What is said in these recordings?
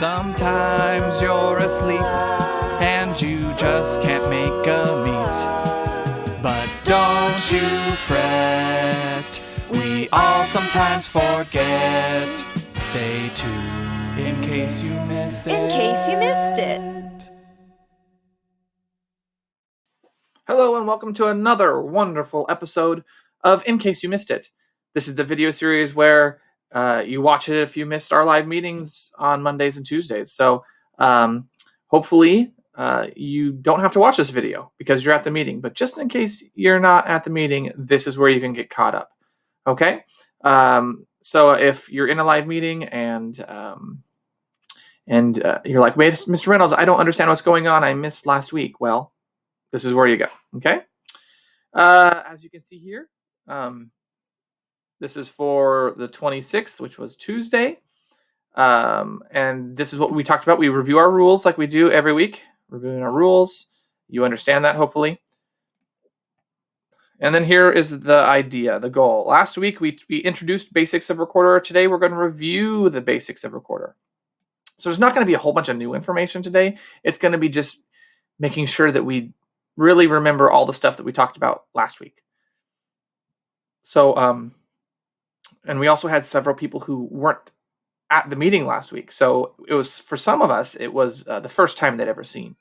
Sometimes you're asleep and you just can't make a meet. But don't you fret, we all sometimes forget. Stay tuned in case you missed it. In case you missed it. Hello and welcome to another wonderful episode of In Case You Missed It. This is the video series where you watch it if you missed our live meetings on Mondays and Tuesdays. So hopefully you don't have to watch this video because you're at the meeting. But just in case you're not at the meeting, this is where you can get caught up. Okay? So if you're in a live meeting and you're like, wait, Mr. Reynolds, I don't understand what's going on. I missed last week. Well, this is where you go. Okay? As you can see here, this is for the 26th, which was Tuesday. And this is what we talked about. We review our rules like we do every week, reviewing our rules. You understand that, hopefully. And then here is the idea, the goal. Last week, we introduced basics of Recorder. Today, we're going to review the basics of Recorder. So there's not going to be a whole bunch of new information today. It's going to be just making sure that we really remember all the stuff that we talked about last week. So, and we also had several people who weren't at the meeting last week. So it was, for some of us, it was the first time they'd ever seen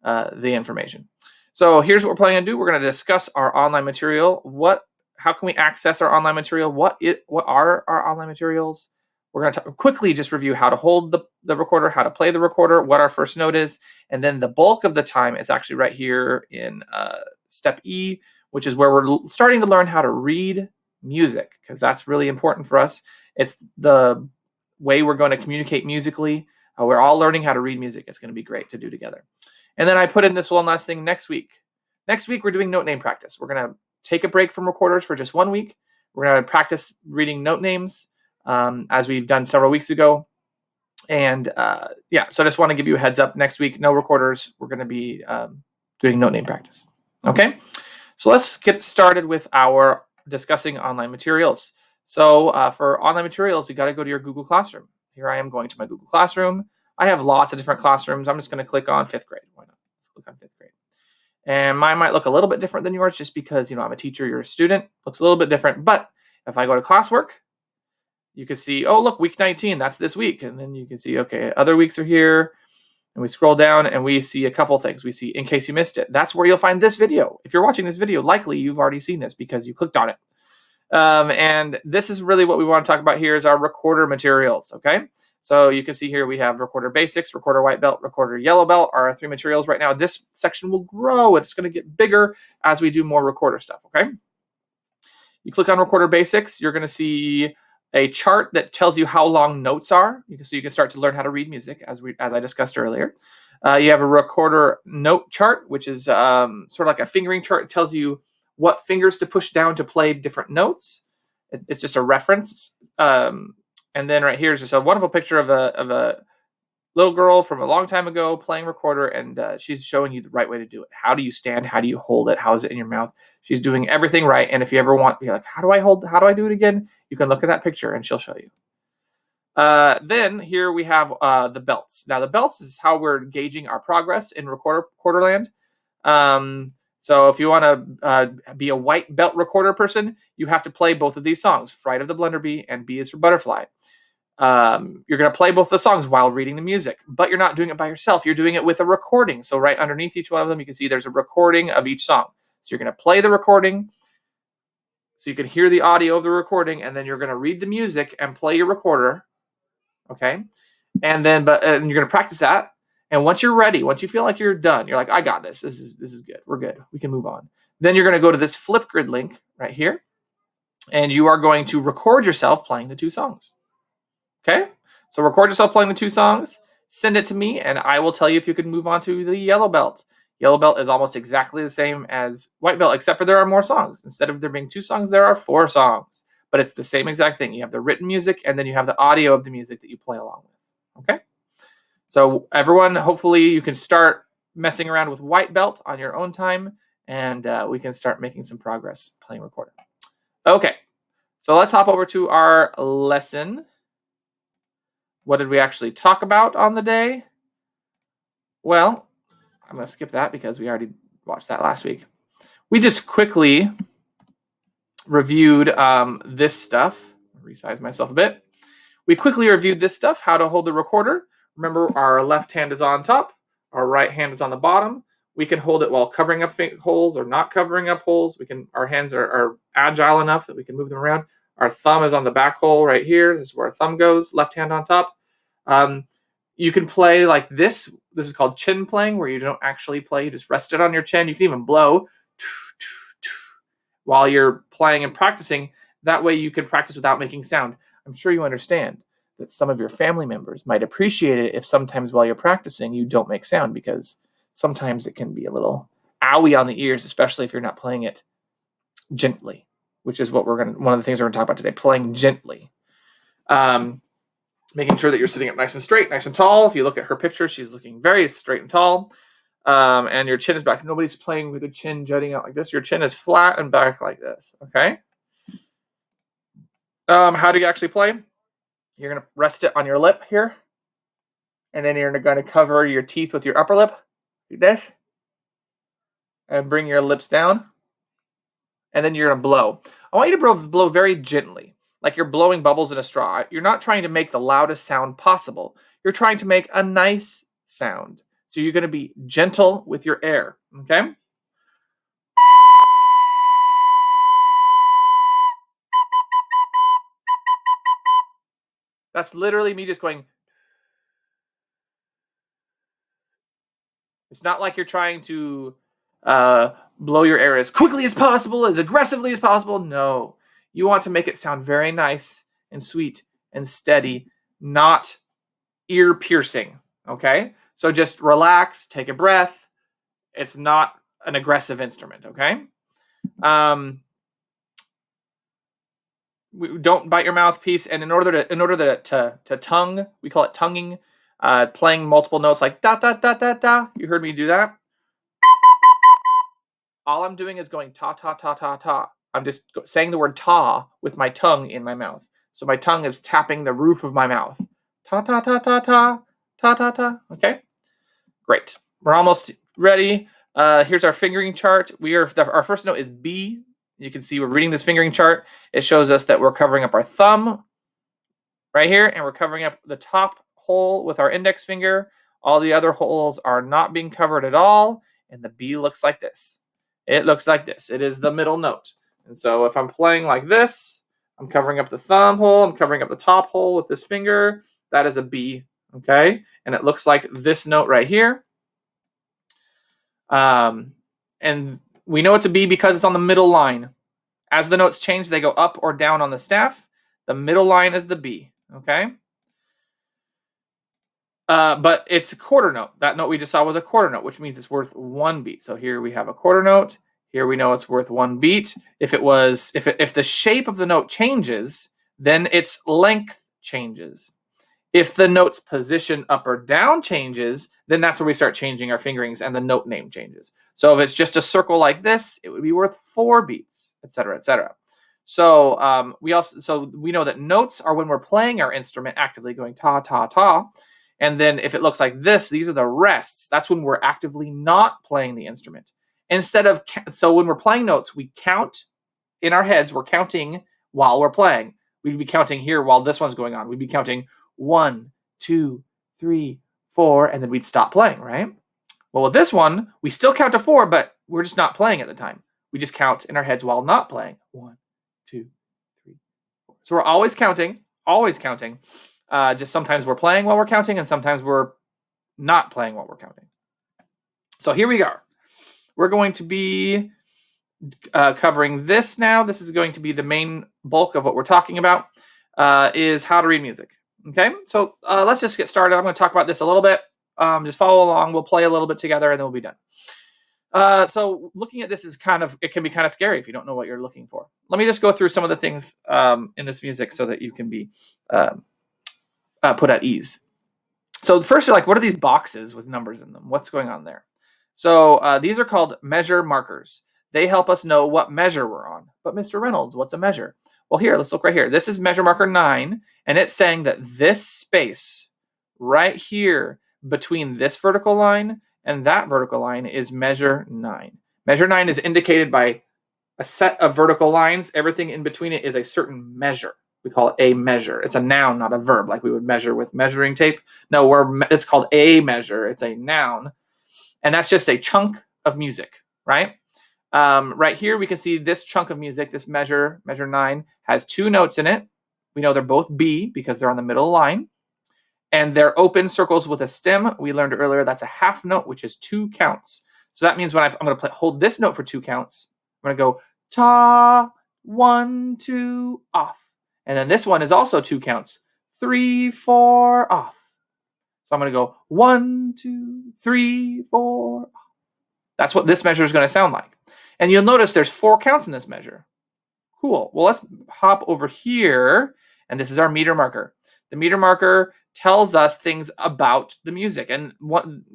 the information. So here's what we're planning to do. We're going to discuss our online material. How can we access our online material? What are our online materials? We're going to quickly just review how to hold the recorder, how to play the recorder, what our first note is, and then the bulk of the time is actually right here in step E, which is where we're starting to learn how to read music, because that's really important for us. It's the way we're going to communicate musically. We're all learning how to read music. It's going to be great to do together. And then I put in this one last thing next week. Next week, we're doing note name practice. We're going to take a break from recorders for just 1 week. We're going to practice reading note names as we've done several weeks ago. And so I just want to give you a heads up. Next week, no recorders. We're going to be doing note name practice. Okay, so let's get started with our discussing online materials. So for online materials, you got to go to your Google Classroom. Here I am going to my Google Classroom. I have lots of different classrooms. I'm just going to click on 5th grade. Why not? Let's click on 5th grade. And mine might look a little bit different than yours just because, I'm a teacher, you're a student. Looks a little bit different. But if I go to classwork, you can see, oh, look, week 19, that's this week. And then you can see, okay, other weeks are here. And we scroll down and we see a couple things. We see, in case you missed it, that's where you'll find this video. If you're watching this video, likely you've already seen this because you clicked on it. And this is really what we want to talk about here is our recorder materials, okay? So you can see here we have Recorder Basics, Recorder White Belt, Recorder Yellow Belt are our 3 materials right now. This section will grow. It's going to get bigger as we do more recorder stuff, okay? You click on Recorder Basics, you're going to see a chart that tells you how long notes are. You can start to learn how to read music as I discussed earlier. You have a recorder note chart, which is sort of like a fingering chart. It tells you what fingers to push down to play different notes. It's just a reference. And then right here is just a wonderful picture of a little girl from a long time ago playing recorder, and she's showing you the right way to do it. How do you stand? How do you hold it? How is it in your mouth? She's doing everything right. And if you ever want, you're like, how do I do it again? You can look at that picture and she'll show you. Then here we have the belts. Now the belts is how we're gauging our progress in Recorderland. So if you want to be a white belt recorder person, you have to play both of these songs, Fright of the Blunderbee and B is for Butterfly. You're going to play both the songs while reading the music, but you're not doing it by yourself. You're doing it with a recording. So right underneath each one of them, you can see there's a recording of each song. So you're going to play the recording so you can hear the audio of the recording, and then you're going to read the music and play your recorder. Okay. And then, you're going to practice that. And once you're ready, once you feel like you're done, you're like, I got this. This is good. We're good. We can move on. Then you're going to go to this Flipgrid link right here, and you are going to record yourself playing the 2 songs. Okay? So record yourself playing the 2 songs, send it to me, and I will tell you if you can move on to the yellow belt. Yellow belt is almost exactly the same as white belt, except for there are more songs. Instead of there being 2 songs, there are 4 songs. But it's the same exact thing. You have the written music, and then you have the audio of the music that you play along with. Okay? So everyone, hopefully you can start messing around with white belt on your own time, and we can start making some progress playing recorder. Okay, so let's hop over to our lesson. What did we actually talk about on the day? Well, I'm going to skip that because we already watched that last week. We just quickly reviewed this stuff. Resize myself a bit. We quickly reviewed this stuff, how to hold the recorder. Remember, our left hand is on top, our right hand is on the bottom. We can hold it while covering up holes or not covering up holes. Our hands are agile enough that we can move them around. Our thumb is on the back hole right here. This is where our thumb goes, left hand on top. You can play like this. This is called chin playing, where you don't actually play. You just rest it on your chin. You can even blow while you're playing and practicing. That way you can practice without making sound. I'm sure you understand that some of your family members might appreciate it if sometimes while you're practicing you don't make sound, because sometimes it can be a little owie on the ears, especially if you're not playing it gently, which is one of the things we're going to talk about today, playing gently. Making sure that you're sitting up nice and straight, nice and tall. If you look at her picture, she's looking very straight and tall. And your chin is back. Nobody's playing with the chin jutting out like this. Your chin is flat and back like this, okay? How do you actually play? You're going to rest it on your lip here. And then you're going to cover your teeth with your upper lip, like this. And bring your lips down. And then you're going to blow. I want you to blow very gently, like you're blowing bubbles in a straw. You're not trying to make the loudest sound possible. You're trying to make a nice sound. So you're going to be gentle with your air, okay? That's literally me just going. It's not like you're trying to blow your air as quickly as possible, as aggressively as possible. No. You want to make it sound very nice and sweet and steady, not ear-piercing, okay? So just relax, take a breath. It's not an aggressive instrument, okay? Don't bite your mouthpiece, and in order to tongue, we call it tonguing, playing multiple notes like da da da da da. You heard me do that. All I'm doing is going ta ta ta ta ta. I'm just saying the word ta with my tongue in my mouth. So my tongue is tapping the roof of my mouth. Ta ta ta ta ta ta ta ta. Okay, great. We're almost ready. Here's our fingering chart. Our first note is B. You can see we're reading this fingering chart. It shows us that we're covering up our thumb right here, and we're covering up the top hole with our index finger. All the other holes are not being covered at all, and the B looks like this. It looks like this. It is the middle note. And so if I'm playing like this, I'm covering up the thumb hole, I'm covering up the top hole with this finger. That is a B, okay? And it looks like this note right here. And we know it's a B because it's on the middle line. As the notes change, they go up or down on the staff. The middle line is the B, okay? But it's a quarter note. That note we just saw was a quarter note, which means it's worth one beat. So here we have a quarter note. Here we know it's worth one beat. If the shape of the note changes, then its length changes. If the note's position up or down changes, then that's where we start changing our fingerings and the note name changes. So if it's just a circle like this, it would be worth 4 beats, etc., etc. So we know that notes are when we're playing our instrument actively, going ta ta ta. And then if it looks like this, these are the rests. That's when we're actively not playing the instrument. So when we're playing notes, we count in our heads. We're counting while we're playing. We'd be counting here while this one's going on. We'd be counting 1, 2, 3, 4, and then we'd stop playing, right? Well, with this one, we still count to 4, but we're just not playing at the time. We just count in our heads while not playing. 1, 2, 3, 4. So we're always counting, always counting. Just sometimes we're playing while we're counting, and sometimes we're not playing while we're counting. So here we go. We're going to be covering this now. This is going to be the main bulk of what we're talking about, is how to read music. Okay, so let's just get started. I'm going to talk about this a little bit. Just follow along. We'll play a little bit together, and then we'll be done. So looking at this is it can be kind of scary if you don't know what you're looking for. Let me just go through some of the things in this music so that you can be put at ease. So first, you're like, what are these boxes with numbers in them? What's going on there? So these are called measure markers. They help us know what measure we're on. But Mr. Reynolds, what's a measure? Well, here, let's look right here. This is measure marker 9, and it's saying that this space right here between this vertical line and that vertical line is measure 9. Measure 9 is indicated by a set of vertical lines. Everything in between it is a certain measure. We call it a measure. It's a noun, not a verb, like we would measure with measuring tape. No, it's called a measure. It's a noun. And that's just a chunk of music, right? Right here, we can see this chunk of music, this measure 9, has 2 notes in it. We know they're both B because they're on the middle line. And they're open circles with a stem. We learned earlier that's a half note, which is 2 counts. So that means when I'm going to hold this note for 2 counts, I'm going to go ta, 1, 2, off. And then this one is also 2 counts, 3, 4, off. So I'm going to go 1, 2, 3, 4, off. That's what this measure is going to sound like. And you'll notice there's 4 counts in this measure. Cool. Well, let's hop over here. And this is our meter marker. The meter marker tells us things about the music. And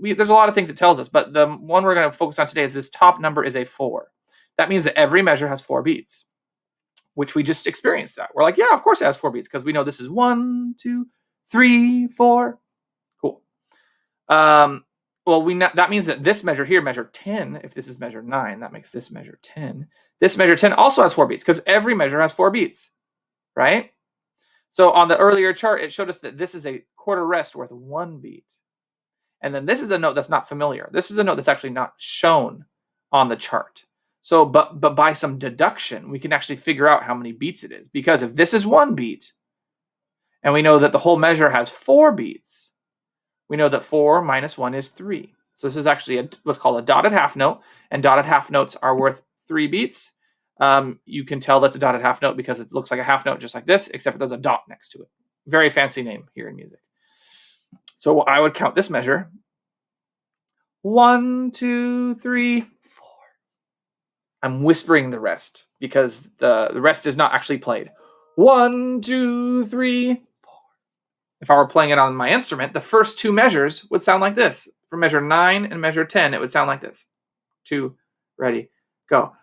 there's a lot of things it tells us, but the one we're going to focus on today is this top number is a 4. That means that every measure has 4 beats, which we just experienced that. We're like, yeah, of course it has 4 beats because we know this is 1, 2, 3, 4. Cool. Well, that means that this measure here, measure 10, if this is measure 9, that makes this measure 10. This measure 10 also has 4 beats because every measure has 4 beats, right? So on the earlier chart, it showed us that this is a quarter rest worth 1 beat. And then this is a note that's not familiar. This is a note that's actually not shown on the chart. So, but by some deduction, we can actually figure out how many beats it is. Because if this is 1 beat, and we know that the whole measure has 4 beats, we know that 4 minus 1 is 3. So this is actually what's called a dotted half note, and dotted half notes are worth 3 beats. You can tell that's a dotted half note because it looks like a half note just like this, except for there's a dot next to it. Very fancy name here in music. So I would count this measure. 1, 2, 3, 4. I'm whispering the rest because the rest is not actually played. 1, 2, 3, 4. If I were playing it on my instrument, the first 2 measures would sound like this. For measure 9 and measure 10, it would sound like this. 2, ready, go.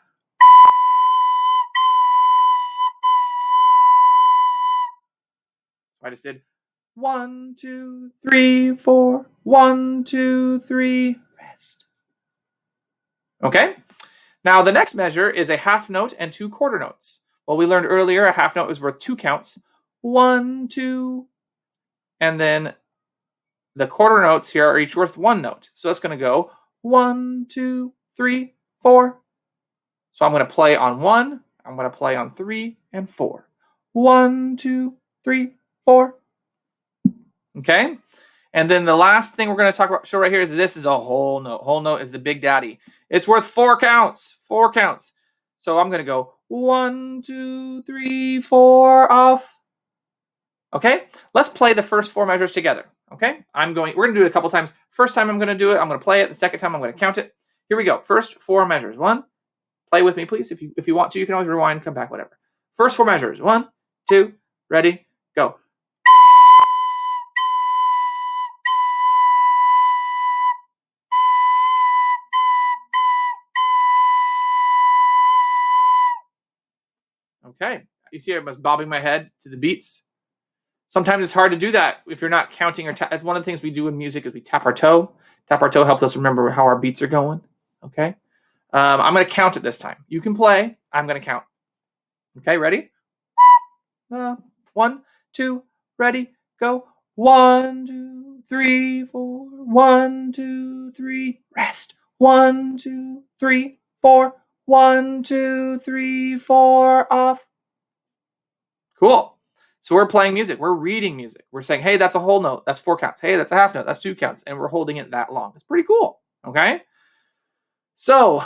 I just did 1, 2, 3, 4. 1, 2, 3, rest. Okay? Now the next measure is a half note and 2 quarter notes. Well, we learned earlier a half note is worth 2 counts. 1, 2, and then the quarter notes here are each worth 1 note. So it's going to go 1, 2, 3, 4. So I'm going to play on 1. I'm going to play on 3 and 4. 1, 2, 3, 4. Okay? And then the last thing we're going to show right here is this is a whole note. Whole note is the big daddy. It's worth 4 counts. 4 counts. So I'm going to go 1, 2, 3, 4 off. Okay? Let's play the first 4 measures together. Okay? We're going to do it a couple times. First time I'm going to do it, I'm going to play it. The second time I'm going to count it. Here we go. First 4 measures. 1. Play with me, please. If you want to, you can always rewind, come back, whatever. First 4 measures. 1, 2, ready, go. Okay. You see I was bobbing my head to the beats. Sometimes it's hard to do that if you're not counting or it's one of the things we do in music is we tap our toe. Tap our toe helps us remember how our beats are going. Okay. I'm going to count it this time. You can play. I'm going to count. Okay, ready? 1, 2, ready, go. 1, 2, 3, 4. 1, 2, 3, rest. 1, 2, 3, 4. 1, 2, 3, 4, off. Cool. So we're playing music. We're reading music. We're saying, hey, that's a whole note. That's 4 counts. Hey, that's a half note. That's 2 counts. And we're holding it that long. It's pretty cool. Okay. So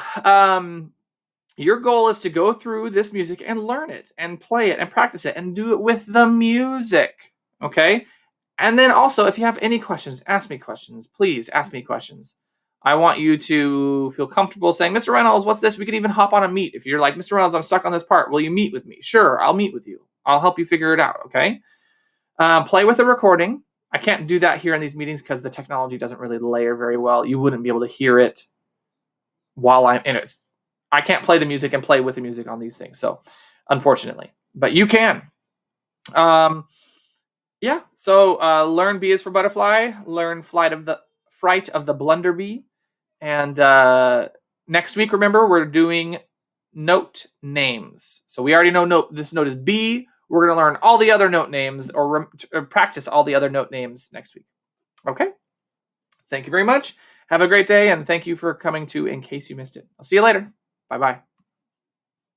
your goal is to go through this music and learn it and play it and practice it and do it with the music. Okay. And then also, if you have any questions, ask me questions. Please ask me questions. I want you to feel comfortable saying, Mr. Reynolds, what's this? We could even hop on a meet. If you're like, Mr. Reynolds, I'm stuck on this part. Will you meet with me? Sure, I'll meet with you. I'll help you figure it out, okay? Play with the recording. I can't do that here in these meetings because the technology doesn't really layer very well. You wouldn't be able to hear it while I'm in it. I can't play the music and play with the music on these things, so unfortunately. But you can. Yeah. So learn B is for butterfly. Learn fright of the blunder bee. And next week, remember, we're doing note names. So we already know this note is B. We're going to learn all the other note names or practice all the other note names next week. Okay. Thank you very much. Have a great day, and thank you for coming to In Case You Missed It. I'll see you later. Bye-bye.